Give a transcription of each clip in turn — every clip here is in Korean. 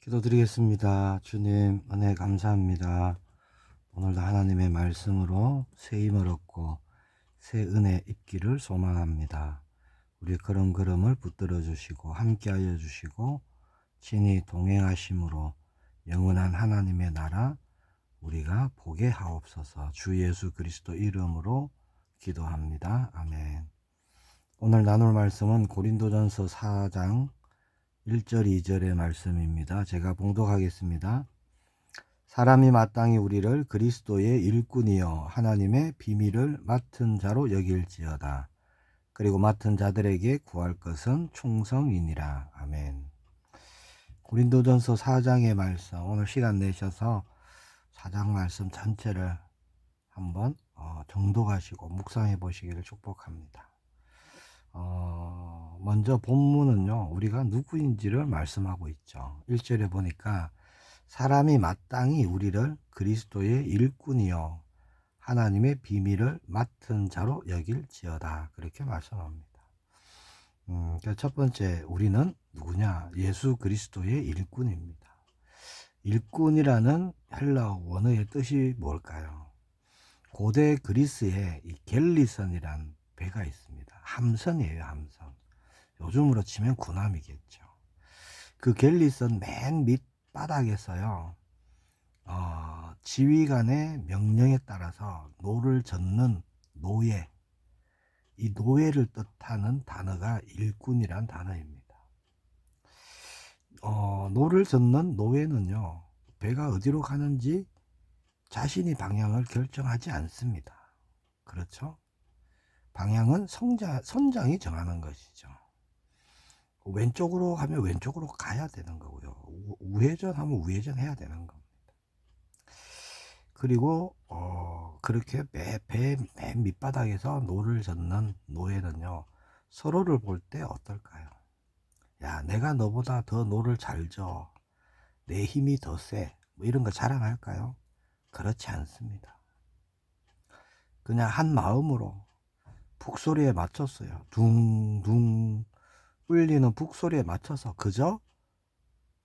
기도드리겠습니다. 주님, 은혜 감사합니다. 오늘도 하나님의 말씀으로 새 힘을 얻고 새 은혜 입기를 소망합니다. 우리의 걸음걸음을 붙들어 주시고 함께하여 주시고 친히 동행하심으로 영원한 하나님의 나라 우리가 보게 하옵소서. 주 예수 그리스도 이름으로 기도합니다. 아멘. 오늘 나눌 말씀은 고린도전서 4장 1절 2절의 말씀입니다. 제가 봉독하겠습니다. 사람이 마땅히 우리를 그리스도의 일꾼이요 하나님의 비밀을 맡은 자로 여길지어다. 그리고 맡은 자들에게 구할 것은 충성이니라. 아멘. 고린도전서 4장의 말씀, 오늘 시간 내셔서 4장 말씀 전체를 한번 정독하시고 묵상해 보시기를 축복합니다. 먼저 본문은요, 우리가 누구인지를 말씀하고 있죠. 1절에 보니까 사람이 마땅히 우리를 그리스도의 일꾼이요 하나님의 비밀을 맡은 자로 여길지어다, 그렇게 말씀합니다. 첫 번째, 우리는 누구냐? 예수 그리스도의 일꾼입니다. 일꾼이라는 헬라어 원어의 뜻이 뭘까요? 고대 그리스에 이 갤리선이란 배가 있습니다. 함선이에요, 함선. 요즘으로 치면 군함이겠죠. 그 갤리선 맨 밑바닥에서요, 지휘관의 명령에 따라서 노를 젓는 노예, 이 노예를 뜻하는 단어가 일꾼이란 단어입니다. 노를 젓는 노예는요, 배가 어디로 가는지 자신이 방향을 결정하지 않습니다. 그렇죠? 방향은 선장이 정하는 것이죠. 왼쪽으로 가면 왼쪽으로 가야 되는 거고요. 우회전하면 우회전 해야 되는 겁니다. 그리고 그렇게 배 맨 밑바닥에서 노를 젓는 노예는요, 서로를 볼 때 어떨까요? 야, 내가 너보다 더 노를 잘 져. 내 힘이 더 세. 뭐 이런 거 자랑할까요? 그렇지 않습니다. 그냥 한 마음으로 북소리에 맞췄어요. 둥둥 울리는 북소리에 맞춰서 그저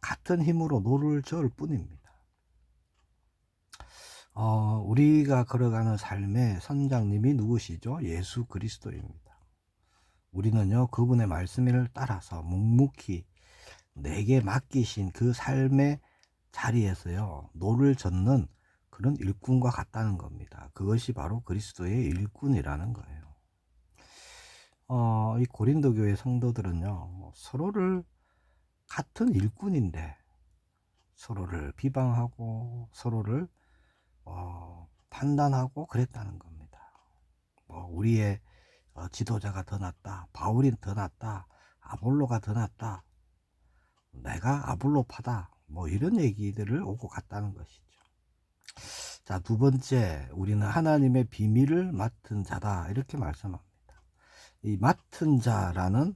같은 힘으로 노를 저을 뿐입니다. 우리가 걸어가는 삶의 선장님이 누구시죠? 예수 그리스도입니다. 우리는요, 그분의 말씀을 따라서 묵묵히 내게 맡기신 그 삶의 자리에서요, 노를 젓는 그런 일꾼과 같다는 겁니다. 그것이 바로 그리스도의 일꾼이라는 거예요. 이 고린도 교회 성도들은요, 서로를 같은 일꾼인데 서로를 비방하고 서로를 판단하고 그랬다는 겁니다. 우리의 지도자가 더 낫다, 바울이 더 낫다, 아볼로가 더 낫다, 내가 아볼로파다, 이런 얘기들을 오고 갔다는 것이죠. 자, 두 번째, 우리는 하나님의 비밀을 맡은 자다, 이렇게 말씀합니다. 이 맡은 자라는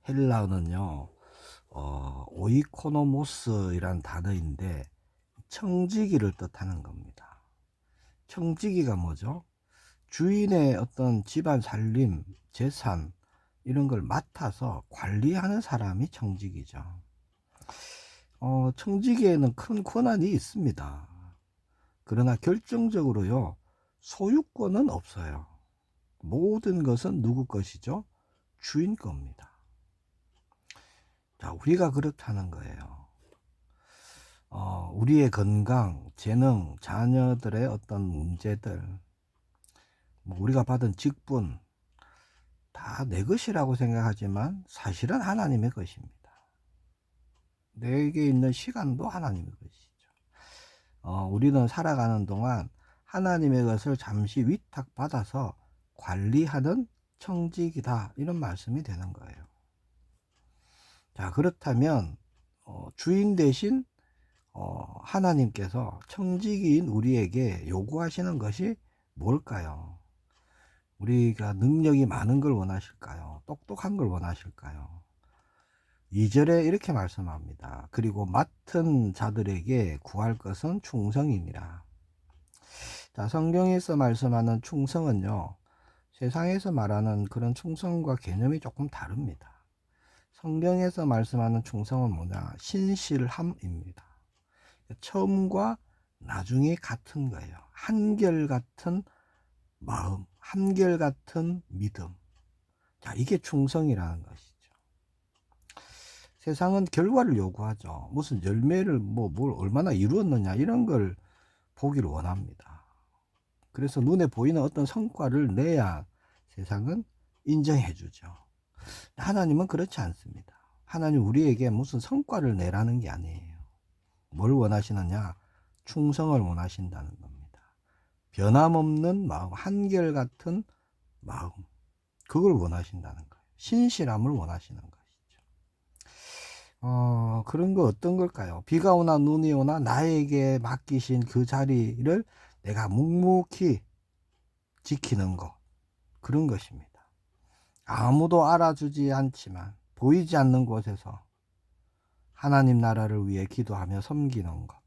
헬라어는요, 오이코노모스이란 단어인데 청지기를 뜻하는 겁니다. 청지기가 뭐죠? 주인의 어떤 집안 살림, 재산 이런 걸 맡아서 관리하는 사람이 청지기죠. 청지기에는 큰 권한이 있습니다. 그러나 결정적으로요, 소유권은 없어요. 모든 것은 누구 것이죠? 주인 겁니다. 자, 우리가 그렇다는 거예요. 우리의 건강, 재능, 자녀들의 어떤 문제들, 우리가 받은 직분, 다 내 것이라고 생각하지만 사실은 하나님의 것입니다. 내게 있는 시간도 하나님의 것이죠. 우리는 살아가는 동안 하나님의 것을 잠시 위탁받아서 관리하는 청직이다, 이런 말씀이 되는 거예요. 자, 그렇다면 주인 대신 하나님께서 청지기인 우리에게 요구하시는 것이 뭘까요? 우리가 능력이 많은 걸 원하실까요? 똑똑한 걸 원하실까요? 2절에 이렇게 말씀합니다. 그리고 맡은 자들에게 구할 것은 충성이니라. 자, 성경에서 말씀하는 충성은요, 세상에서 말하는 그런 충성과 개념이 조금 다릅니다. 성경에서 말씀하는 충성은 뭐냐? 신실함입니다. 처음과 나중이 같은 거예요. 한결같은 마음, 한결같은 믿음. 자, 이게 충성이라는 것이죠. 세상은 결과를 요구하죠. 무슨 열매를 뭘 얼마나 이루었느냐 이런 걸 보기를 원합니다. 그래서 눈에 보이는 어떤 성과를 내야 세상은 인정해 주죠. 하나님은 그렇지 않습니다. 하나님 우리에게 무슨 성과를 내라는 게 아니에요. 뭘 원하시느냐? 충성을 원하신다는 겁니다. 변함없는 마음, 한결같은 마음, 그걸 원하신다는 거예요. 신실함을 원하시는 것이죠. 그런 거 어떤 걸까요? 비가 오나 눈이 오나 나에게 맡기신 그 자리를 내가 묵묵히 지키는 것, 그런 것입니다. 아무도 알아주지 않지만 보이지 않는 곳에서 하나님 나라를 위해 기도하며 섬기는 것.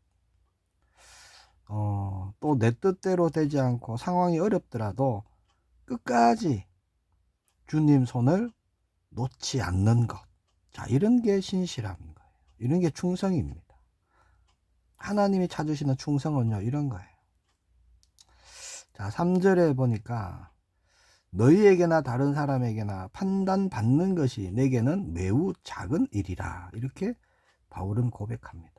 또 내 뜻대로 되지 않고 상황이 어렵더라도 끝까지 주님 손을 놓지 않는 것. 자, 이런 게 신실함인 거예요. 이런 게 충성입니다. 하나님이 찾으시는 충성은요, 이런 거예요. 자, 3절에 보니까 너희에게나 다른 사람에게나 판단받는 것이 내게는 매우 작은 일이라. 이렇게 바울은 고백합니다.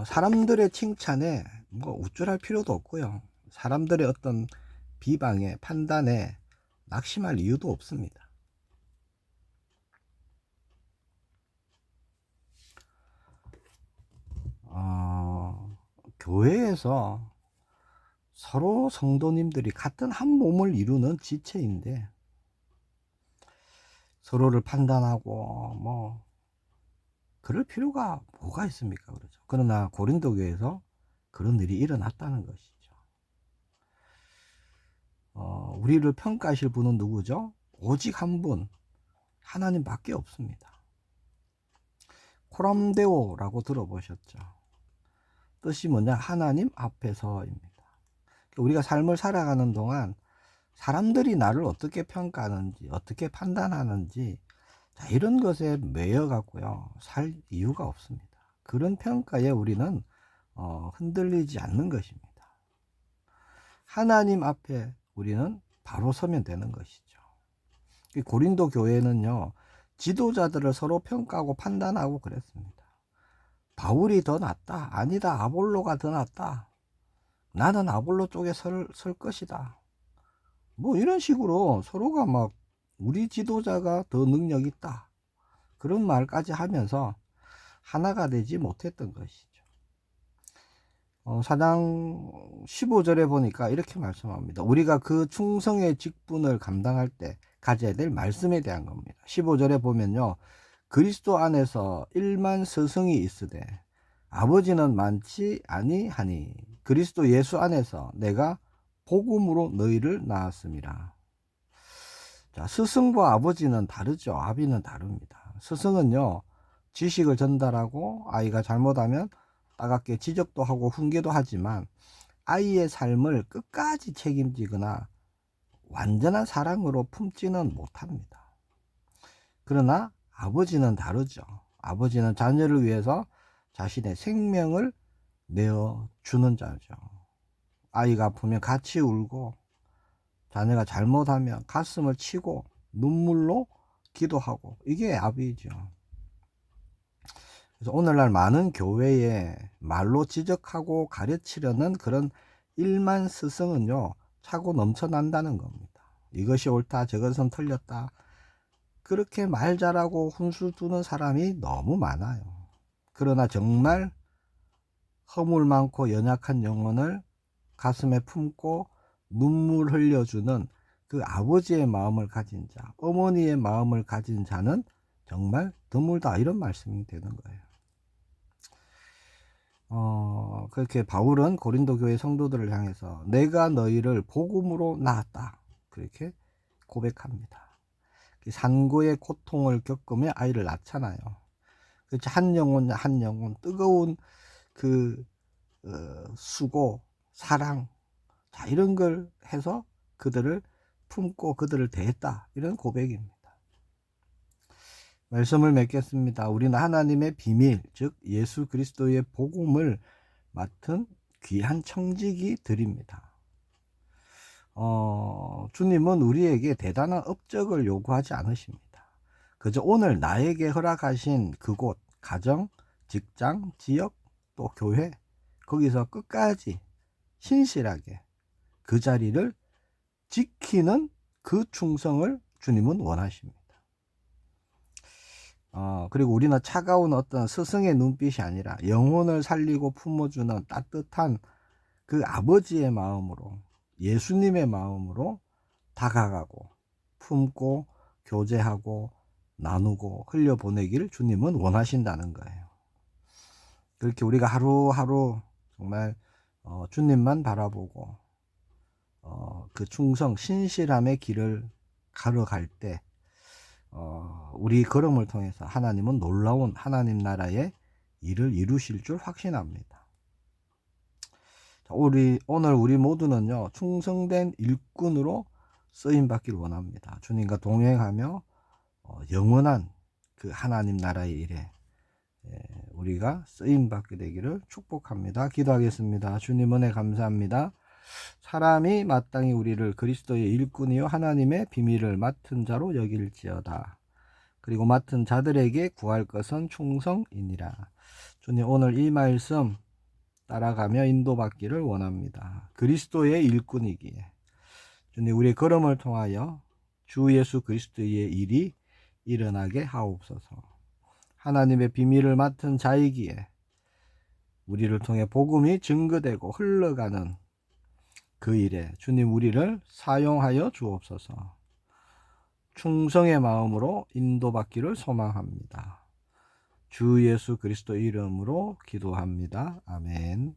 사람들의 칭찬에 뭐 우쭐할 필요도 없고요. 사람들의 어떤 비방에 판단에 낙심할 이유도 없습니다. 교회에서 서로 성도님들이 같은 한 몸을 이루는 지체인데 서로를 판단하고 뭐 그럴 필요가 뭐가 있습니까? 그렇죠. 그러나 고린도 교회에서 그런 일이 일어났다는 것이죠. 우리를 평가하실 분은 누구죠? 오직 한 분, 하나님밖에 없습니다. 코람데오라고 들어보셨죠? 뜻이 뭐냐? 하나님 앞에서입니다. 우리가 삶을 살아가는 동안 사람들이 나를 어떻게 평가하는지, 어떻게 판단하는지, 자, 이런 것에 매여 갖고요, 살 이유가 없습니다. 그런 평가에 우리는 흔들리지 않는 것입니다. 하나님 앞에 우리는 바로 서면 되는 것이죠. 고린도 교회는요, 지도자들을 서로 평가하고 판단하고 그랬습니다. 바울이 더 낫다. 아니다. 아볼로가 더 낫다. 나는 아볼로 쪽에 설 것이다. 뭐 이런 식으로 서로가 막 우리 지도자가 더 능력 있다. 그런 말까지 하면서 하나가 되지 못했던 것이죠. 4장 15절에 보니까 이렇게 말씀합니다. 우리가 그 충성의 직분을 감당할 때 가져야 될 말씀에 대한 겁니다. 15절에 보면요. 그리스도 안에서 1만 스승이 있으되 아버지는 많지 아니하니 그리스도 예수 안에서 내가 복음으로 너희를 낳았습니다. 자, 스승과 아버지는 다르죠. 아비는 다릅니다. 스승은요, 지식을 전달하고 아이가 잘못하면 따갑게 지적도 하고 훈계도 하지만 아이의 삶을 끝까지 책임지거나 완전한 사랑으로 품지는 못합니다. 그러나 아버지는 다르죠. 아버지는 자녀를 위해서 자신의 생명을 내어주는 자죠. 아이가 아프면 같이 울고 자녀가 잘못하면 가슴을 치고 눈물로 기도하고, 이게 아비죠. 그래서 오늘날 많은 교회에 말로 지적하고 가르치려는 그런 일만 스승은요, 차고 넘쳐난다는 겁니다. 이것이 옳다, 저것은 틀렸다. 그렇게 말 잘하고 훈수 두는 사람이 너무 많아요. 그러나 정말 허물 많고 연약한 영혼을 가슴에 품고 눈물 흘려주는 그 아버지의 마음을 가진 자, 어머니의 마음을 가진 자는 정말 드물다, 이런 말씀이 되는 거예요. 그렇게 바울은 고린도 교회 성도들을 향해서 내가 너희를 복음으로 낳았다, 그렇게 고백합니다. 산고의 고통을 겪으며 아이를 낳잖아요. 그렇지, 한 영혼 한 영혼 뜨거운 그 수고, 사랑, 자, 이런 걸 해서 그들을 품고 그들을 대했다, 이런 고백입니다. 말씀을 맺겠습니다. 우리는 하나님의 비밀, 즉 예수 그리스도의 복음을 맡은 귀한 청지기 들입니다. 주님은 우리에게 대단한 업적을 요구하지 않으십니다. 그저 오늘 나에게 허락하신 그곳, 가정, 직장, 지역, 또 교회, 거기서 끝까지 신실하게 그 자리를 지키는 그 충성을 주님은 원하십니다. 그리고 우리는 차가운 어떤 스승의 눈빛이 아니라 영혼을 살리고 품어주는 따뜻한 그 아버지의 마음으로, 예수님의 마음으로 다가가고 품고 교제하고 나누고 흘려보내기를 주님은 원하신다는 거예요. 그렇게 우리가 하루하루 정말 주님만 바라보고 그 충성, 신실함의 길을 걸어갈 때 우리 걸음을 통해서 하나님은 놀라운 하나님 나라의 일을 이루실 줄 확신합니다. 오늘 우리 모두는요, 충성된 일꾼으로 쓰임받기를 원합니다. 주님과 동행하며 영원한 그 하나님 나라의 일에 우리가 쓰임받게 되기를 축복합니다. 기도하겠습니다. 주님 은혜 감사합니다. 사람이 마땅히 우리를 그리스도의 일꾼이요 하나님의 비밀을 맡은 자로 여길지어다. 그리고 맡은 자들에게 구할 것은 충성이니라. 주님, 오늘 이 말씀 따라가며 인도받기를 원합니다. 그리스도의 일꾼이기에 주님, 우리의 걸음을 통하여 주 예수 그리스도의 일이 일어나게 하옵소서. 하나님의 비밀을 맡은 자이기에 우리를 통해 복음이 증거되고 흘러가는 그 일에 주님 우리를 사용하여 주옵소서. 충성의 마음으로 인도받기를 소망합니다. 주 예수 그리스도 이름으로 기도합니다. 아멘.